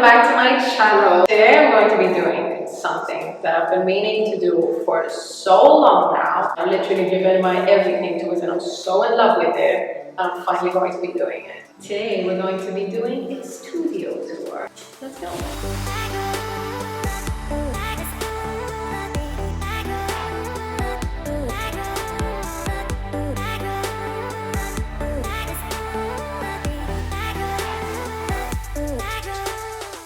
welcome back to my channel. Today I'm going to be doing something that I've been meaning to do for so long now. I've literally given my everything to it and I'm so in love with it. I'm finally going to be doing it. Today we're going to be doing a studio tour. Let's go.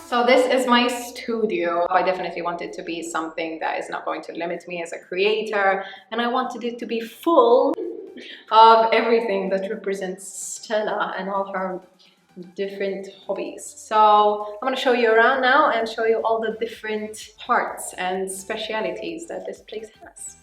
So this is my studio. I definitely want it to be something that is not going to limit me as a creator, and I wanted it to be full of everything that represents Stella and all her different hobbies. So I'm going to show you around now and show you all the different parts and specialities that this place has. Let's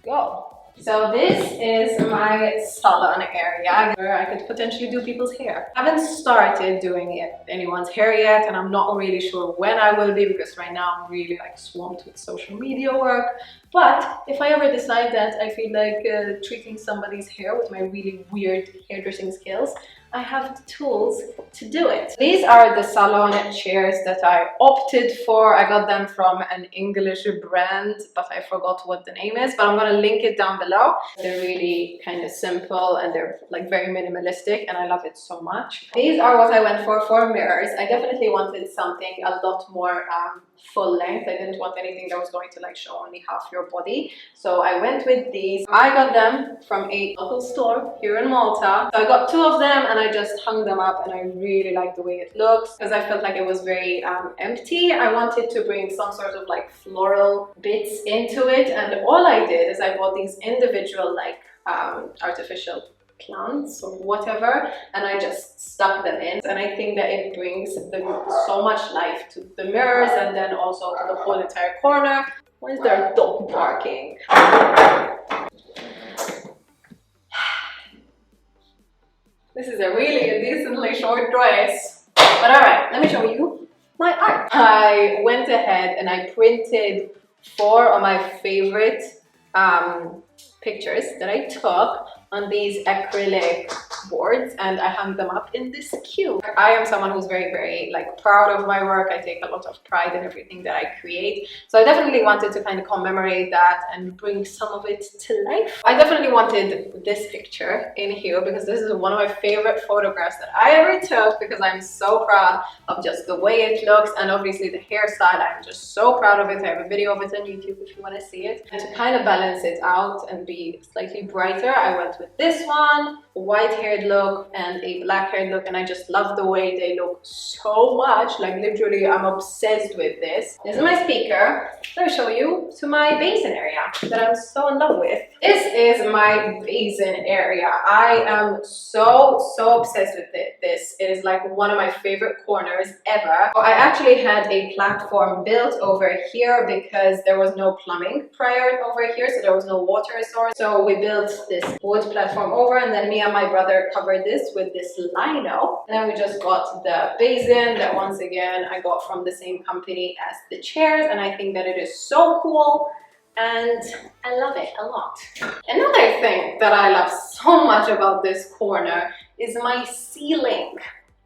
go. So this is my salon area where I could potentially do people's hair. I haven't started doing anyone's hair yet, and I'm not really sure when I will be because right now I'm really like swamped with social media work. But if I ever decide that I feel like treating somebody's hair with my really weird hairdressing skills, I have the tools to do it. These are the Salon chairs that I opted for. I got them from an English brand, but I forgot what the name is, but I'm gonna link it down below. They're really kind of simple and they're like very minimalistic and I love it so much. These are what I went for mirrors. I definitely wanted something a lot more full length. I didn't want anything that was going to like show only half your body. So I went with these. I got them from a local store here in Malta. So I got two of them and I just hung them up and I really like the way it looks because I felt like it was very empty. I wanted to bring some sort of like floral bits into it, and all I did is I bought these individual like artificial plants or whatever, and I just stuck them in, and I think that it brings so much life to the mirrors and then also to the whole entire corner. Why is there a dog barking? This is a really decently short dress, but alright, let me show you my art. I went ahead and I printed 4 of my favorite pictures that I took on these acrylic boards, and I hung them up in this cube. I am someone who's very like proud of my work. I take a lot of pride in everything that I create, so I definitely wanted to kind of commemorate that and bring some of it to life. I definitely wanted this picture in here because this is one of my favorite photographs that I ever took, because I'm so proud of just the way it looks, and obviously the hairstyle. I'm just so proud of it. I have a video of it on YouTube if you want to see it. And to kind of balance it out and be slightly brighter, I went with this one, white haired look and a black haired look, and I just love the way they look so much. Like literally I'm obsessed with this. This is my speaker. Let me show you to my basin area that I'm so in love with. This is my basin area. I am so obsessed with it. This is like one of my favorite corners ever. I actually had a platform built over here because there was no plumbing prior over here, so there was no water source. So we built this wood platform over, and then me and my brother covered this with this lino, and then we just got the basin that once again I got from the same company as the chairs, and I think that it is so cool and I love it a lot. Another thing that I love so much about this corner is my ceiling.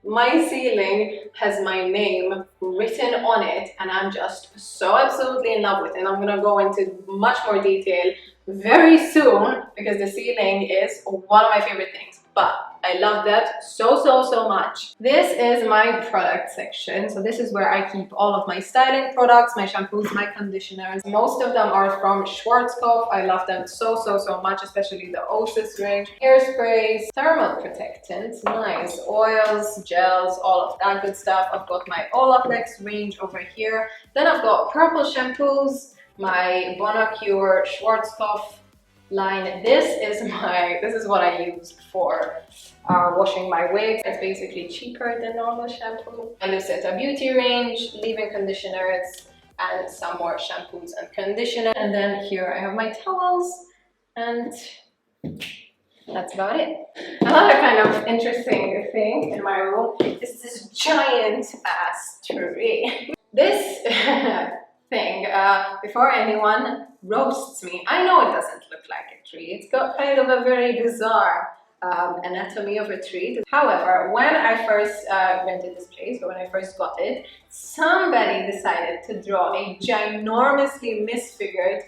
My ceiling has my name written on it, and I'm just so absolutely in love with it. And I'm gonna go into much more detail very soon because the ceiling is one of my favorite things, but I love that so much. This is my product section. So this is where I keep all of my styling products, my shampoos, my conditioners. Most of them are from Schwarzkopf. I love them so much, especially the Oasis range. Hairsprays, thermal protectants, nice oils, gels, all of that good stuff. I've got my Olaplex range over here. Then I've got purple shampoos, my Bonacure Schwarzkopf line. This is what I use for washing my wigs. It's basically cheaper than normal shampoo. I use a beauty range, leave-in conditioners, and some more shampoos and conditioners. And then here I have my towels, and that's about it. Another kind of interesting thing in my room is this giant ass tree. This thing, before anyone roasts me, I know it doesn't look like a tree. It's got kind of a very bizarre anatomy of a tree. However, when I first rented this place, or when I first got it, somebody decided to draw a ginormously misfigured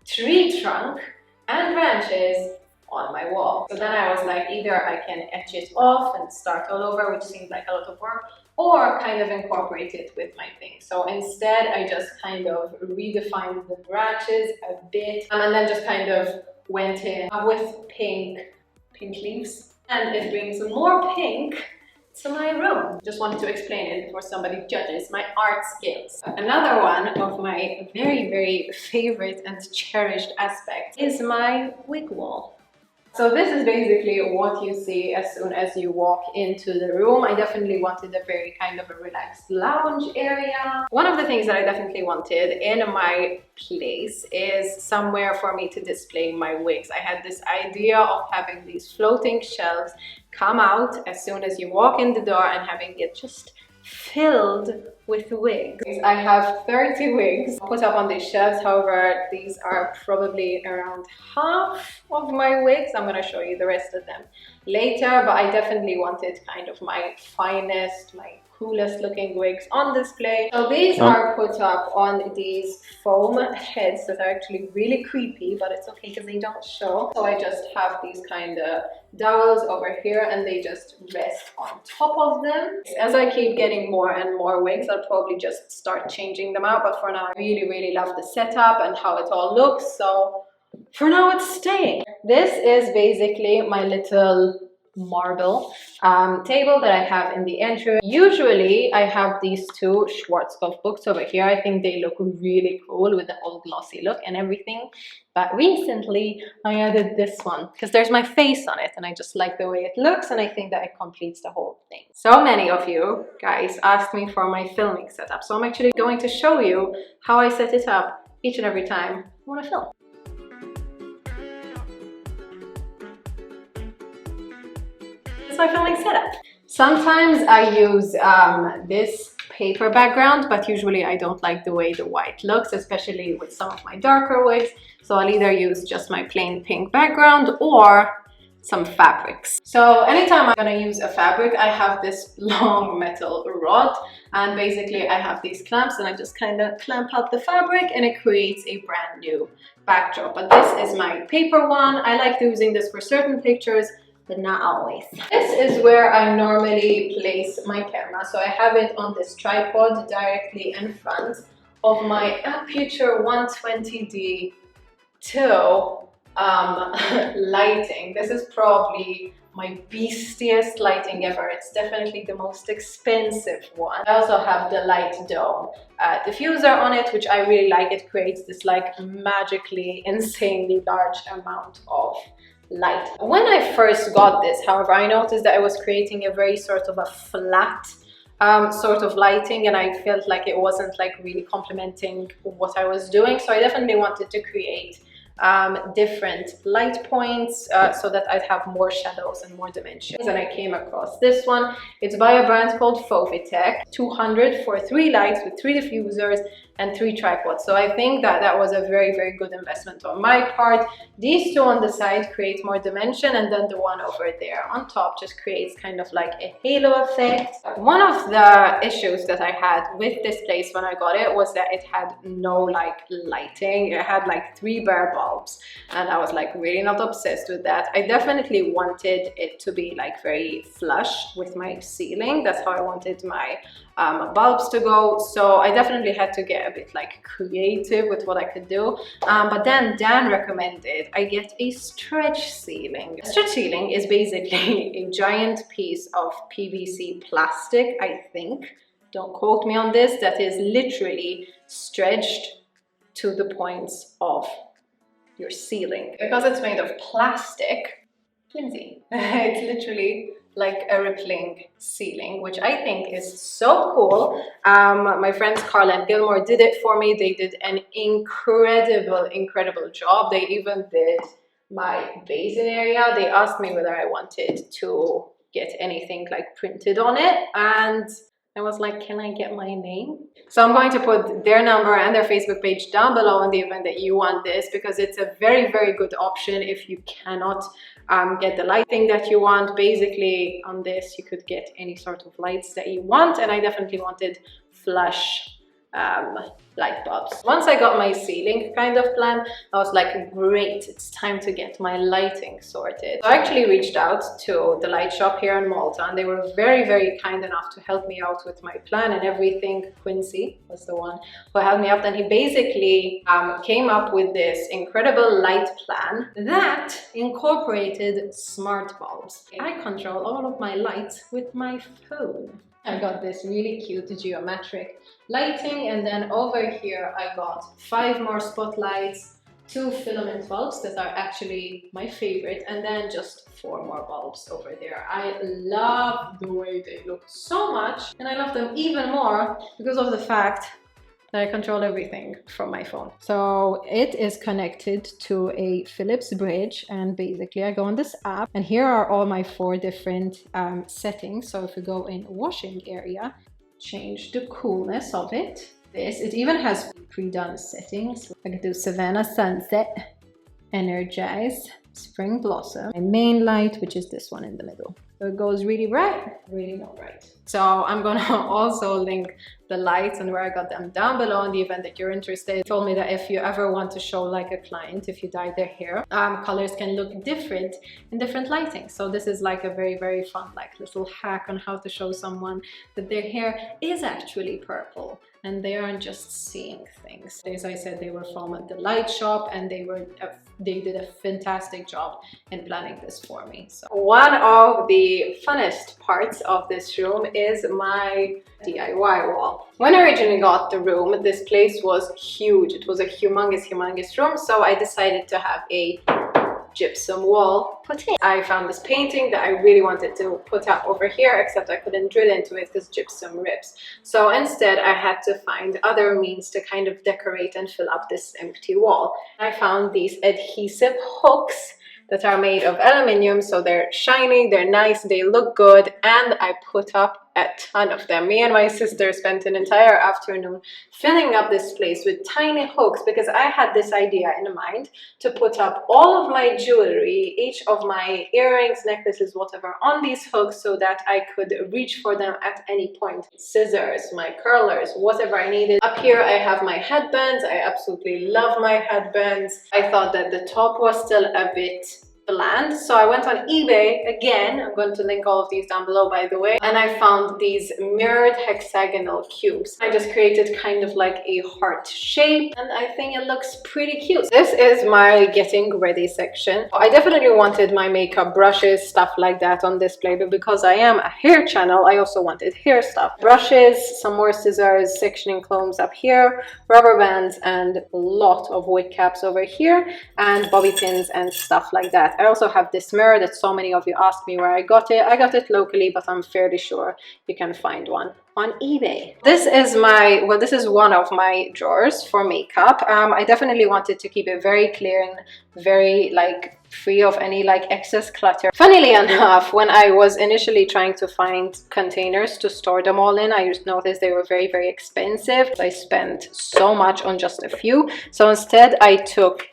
tree trunk and branches on my wall. So then I was like, either I can etch it off and start all over, which seemed like a lot of work, or kind of incorporate it with my thing. So instead, I just kind of redefined the branches a bit, and then just kind of went in with pink leaves, and it brings more pink to my room. Just wanted to explain it before somebody judges my art skills. Another one of my very favorite and cherished aspects is my wig wall. So this is basically what you see as soon as you walk into the room. I definitely wanted a very kind of a relaxed lounge area. One of the things that I definitely wanted in my place is somewhere for me to display my wigs. I had this idea of having these floating shelves come out as soon as you walk in the door and having it just filled with wigs. I have 30 wigs put up on these shelves. However, these are probably around half of my wigs. I'm going to show you the rest of them later, but I definitely wanted kind of my finest, my coolest looking wigs on display. So these are put up on these foam heads that are actually really creepy, but it's okay because they don't show. So I just have these kind of dowels over here and they just rest on top of them. As I keep getting more and more wigs, I'll probably just start changing them out, but for now I really love the setup and how it all looks, so for now it's staying. This is basically my little marble table that I have in the entry. Usually I have these two Schwarzkopf books over here. I think they look really cool with the whole glossy look and everything, but recently I added this one because there's my face on it and I just like the way it looks, and I think that it completes the whole thing. So many of you guys asked me for my filming setup, so I'm actually going to show you how I set it up each and every time I want to film. My filming setup. Sometimes I use this paper background, but usually I don't like the way the white looks, especially with some of my darker wigs. So I'll either use just my plain pink background or some fabrics. So anytime I'm gonna use a fabric, I have this long metal rod, and basically I have these clamps and I just kind of clamp out the fabric and it creates a brand new backdrop. But this is my paper one. I like using this for certain pictures, but not always. This is where I normally place my camera. So I have it on this tripod directly in front of my Aputure 120D 2 lighting. This is probably my beastiest lighting ever. It's definitely the most expensive one. I also have the light dome diffuser on it, which I really like. It creates this like magically insanely large amount of light. When I first got this, however, I noticed that I was creating a very sort of a flat sort of lighting, and I felt like it wasn't like really complementing what I was doing. So I definitely wanted to create different light points so that I'd have more shadows and more dimensions. And I came across this one. It's by a brand called Fovitech. 200 for 3 lights with 3 diffusers and 3 tripods. So I think that that was a very good investment on my part. These two on the side create more dimension, and then the one over there on top just creates kind of like a halo effect. One of the issues that I had with this place when I got it was that it had no like lighting. It had like 3 bare bulbs, and I was like really not obsessed with that. I definitely wanted it to be like very flush with my ceiling. That's how I wanted my bulbs to go, so I definitely had to get a bit like creative with what I could do, but then Dan recommended I get a stretch ceiling. A stretch ceiling is basically a giant piece of PVC plastic, I think, don't quote me on this, that is literally stretched to the points of your ceiling. Because it's made of plastic, flimsy. It's literally like a rippling ceiling, which I think is so cool. My friends Carl and Gilmore did it for me. They did an incredible job. They even did my basin area. They asked me whether I wanted to get anything like printed on it, and I was like, can I get my name? So I'm going to put their number and their Facebook page down below in the event that you want this, because it's a very, very good option if you cannot get the lighting that you want. Basically, on this, you could get any sort of lights that you want, and I definitely wanted flush light bulbs. Once I got my ceiling kind of plan, I was like, great, it's time to get my lighting sorted. So I actually reached out to the light shop here in Malta, and they were very, very kind enough to help me out with my plan and everything. Quincy was the one who helped me out, and he basically came up with this incredible light plan that incorporated smart bulbs. I control all of my lights with my phone. I got this really cute geometric lighting, and then over here I got 5 more spotlights, 2 filament bulbs that are actually my favorite, and then just 4 more bulbs over there. I love the way they look so much, and I love them even more because of the fact that I control everything from my phone. So it is connected to a Philips bridge, and basically I go on this app, and here are all my 4 different settings. So if we go in washing area, change the coolness of it. It even has pre-done settings. I can do Savannah Sunset, Energize, Spring Blossom, my main light, which is this one in the middle. So it goes really bright, really not bright. So I'm gonna also link the lights and where I got them down below in the event that you're interested. He told me that if you ever want to show like a client, if you dye their hair, colors can look different in different lighting. So this is like a very, very fun like little hack on how to show someone that their hair is actually purple and they aren't just seeing things. As I said, they were from the light shop, and they did a fantastic job in planning this for me. So one of the funnest parts of this room is my DIY wall. When I originally got the room, this place was huge. It was a humongous room, so I decided to have a gypsum wall put in. I found this painting that I really wanted to put up over here, except I couldn't drill into it because gypsum rips. So instead I had to find other means to kind of decorate and fill up this empty wall. I found these adhesive hooks that are made of aluminium, so they're shiny, they're nice, they look good, and I put up a ton of them. Me and my sister spent an entire afternoon filling up this place with tiny hooks because I had this idea in mind to put up all of my jewelry, each of my earrings, necklaces, whatever, on these hooks so that I could reach for them at any point. Scissors, my curlers, whatever I needed. Up here I have my headbands. I absolutely love my headbands. I thought that the top was still a bit bland, so I went on eBay again. I'm going to link all of these down below, by the way, and I found these mirrored hexagonal cubes. I just created kind of like a heart shape, and I think it looks pretty cute. This is my getting ready section. I definitely wanted my makeup brushes, stuff like that on display, but because I am a hair channel, I also wanted hair stuff. Brushes, some more scissors, sectioning combs up here, rubber bands, and a lot of wig caps over here, and bobby pins and stuff like that. I also have this mirror that so many of you asked me where I got it. I got it locally, but I'm fairly sure you can find one on eBay. This is this is one of my drawers for makeup. I definitely wanted to keep it very clear and very like free of any like excess clutter. Funnily enough, when I was initially trying to find containers to store them all in, I just noticed they were very, very expensive. I spent so much on just a few. So instead I took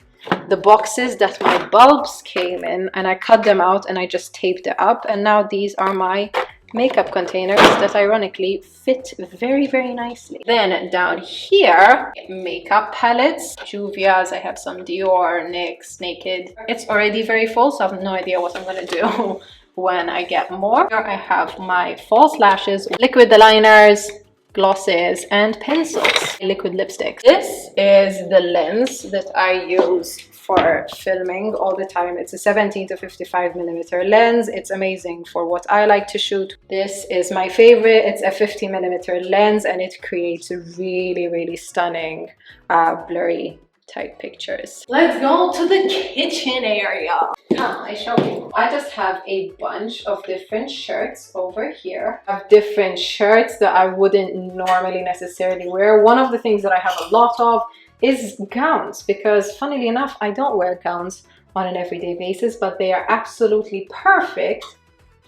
the boxes that my bulbs came in and I cut them out and I just taped it up, and now these are my makeup containers that ironically fit very, very nicely. Then down here, makeup palettes, Juvia's. I have some Dior, NYX, Naked. It's already very full, so I have no idea what I'm gonna do when I get more. Here I have my false lashes, liquid liners, glosses, and pencils, liquid lipsticks. This is the lens that I use for filming all the time. It's a 17 to 55 millimeter lens. It's amazing for what I like to shoot. This is my favorite. It's a 50 millimeter lens, and it creates really, really stunning blurry type pictures. Let's go to the kitchen area. Come, I show you. I just have a bunch of different shirts over here. I have different shirts that I wouldn't normally necessarily wear. One of the things that I have a lot of is gowns, because funnily enough, I don't wear gowns on an everyday basis, but they are absolutely perfect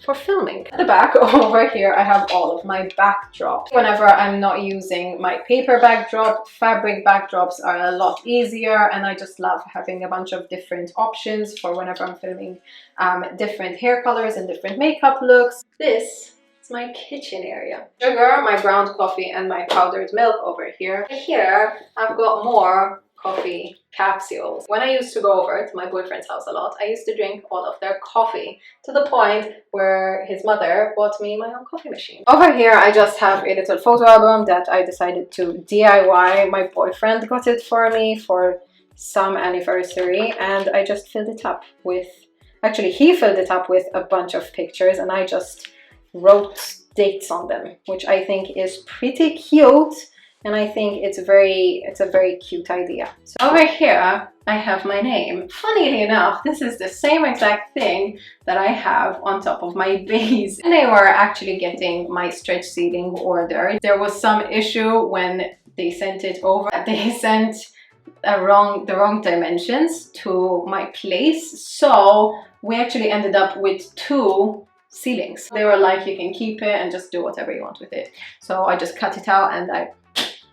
for filming. At the back over here I have all of my backdrops. Whenever I'm not using my paper backdrop, fabric backdrops are a lot easier, and I just love having a bunch of different options for whenever I'm filming different hair colors and different makeup looks. This is my kitchen area. Sugar, my ground coffee, and my powdered milk over here. Here I've got more coffee capsules. When I used to go over to my boyfriend's house a lot, I used to drink all of their coffee, to the point where his mother bought me my own coffee machine. Over here I just have a little photo album that I decided to DIY. My boyfriend got it for me for some anniversary, and I just filled it up with, actually he filled it up with a bunch of pictures, and I just wrote dates on them, which I think is pretty cute. And I think it's a very cute idea. So over here, I have my name. Funnily enough, this is the same exact thing that I have on top of my base. And they were actually getting my stretch ceiling ordered. There was some issue when they sent it over. They sent the wrong dimensions to my place. So we actually ended up with 2 ceilings. They were like, you can keep it and just do whatever you want with it. So I just cut it out and I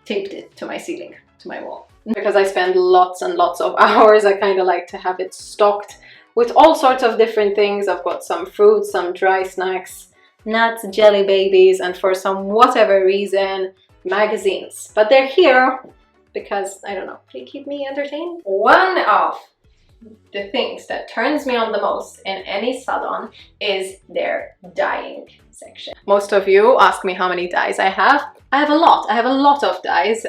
taped it to my ceiling, to my wall. Because I spend lots and lots of hours, I kind of like to have it stocked with all sorts of different things. I've got some fruits, some dry snacks, nuts, jelly babies, and for some whatever reason, magazines. But they're here because, I don't know, they keep me entertained. One of the things that turns me on the most in any salon is their dyeing section. Most of you ask me how many dyes I have. I have a lot of dyes.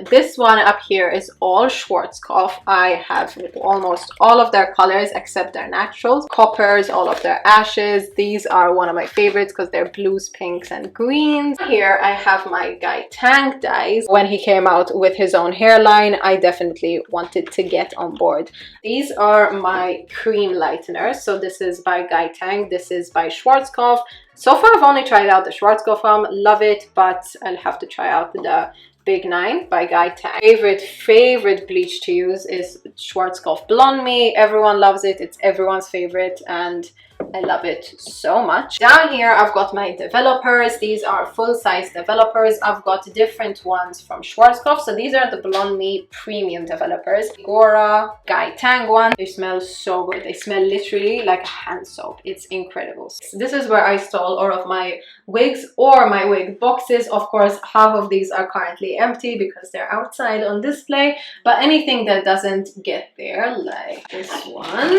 This one up here is all Schwarzkopf. I have almost all of their colors except their naturals. Coppers, all of their ashes. These are one of my favorites because they're blues, pinks, and greens. Here I have my Guy Tang dyes. When he came out with his own hairline, I definitely wanted to get on board. These are my cream lighteners. So this is by Guy Tang. This is by Schwarzkopf. So far I've only tried out the Schwarzkopf, love it, but I'll have to try out the Big 9 by Guy Tang. Favorite bleach to use is Schwarzkopf Blonde Me. Everyone loves it, it's everyone's favorite, and I love it so much. Down here I've got my developers. These are full-size developers. I've got different ones from Schwarzkopf. So these are the Blonde Me premium developers. Decor, Guy Tang one. They smell so good. They smell literally like a hand soap. It's incredible. This is where I store all of my wigs or my wig boxes. Of course, half of these are currently empty because they're outside on display, but anything that doesn't get there, like this one,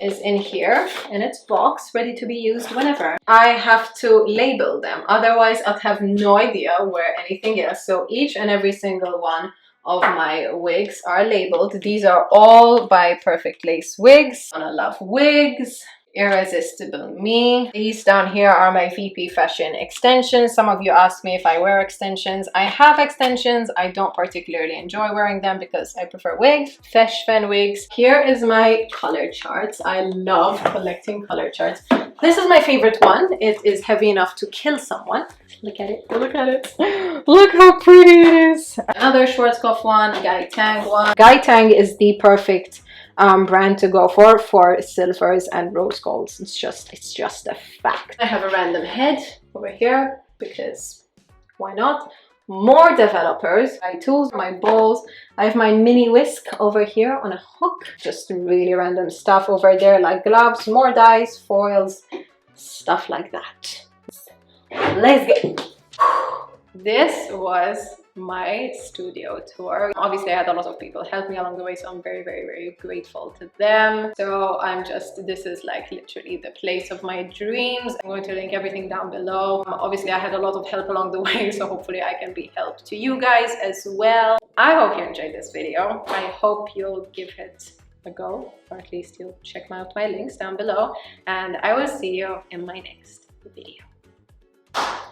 is in here and it's box ready to be used whenever. I have to label them, otherwise I'd have no idea where anything is. So each and every single one of my wigs are labeled. These are all by Perfect Lace Wigs. I love wigs. Irresistible Me. These down here are my VP Fashion extensions. Some of you ask me if I wear extensions. I have extensions. I don't particularly enjoy wearing them because I prefer wigs. Feshfen wigs. Here is my color charts. I love collecting color charts. This is my favorite one. It is heavy enough to kill someone. Look at it. Look at it. Look how pretty it is. Another Schwarzkopf one. Guy Tang one. Guy Tang is the perfect brand to go for silvers and rose golds. It's just a fact. I have a random head over here because why not? More developers, my tools, my bowls. I have my mini whisk over here on a hook. Just really random stuff over there, like gloves, more dyes, foils, stuff like that. Let's go. This was my studio tour. Obviously I had a lot of people help me along the way, so I'm very grateful to them. So this is like literally the place of my dreams. I'm going to link everything down below. Obviously I had a lot of help along the way, so hopefully I can be help to you guys as well. I hope you enjoyed this video. I hope you'll give it a go, or at least you'll check out my links down below, and I will see you in my next video.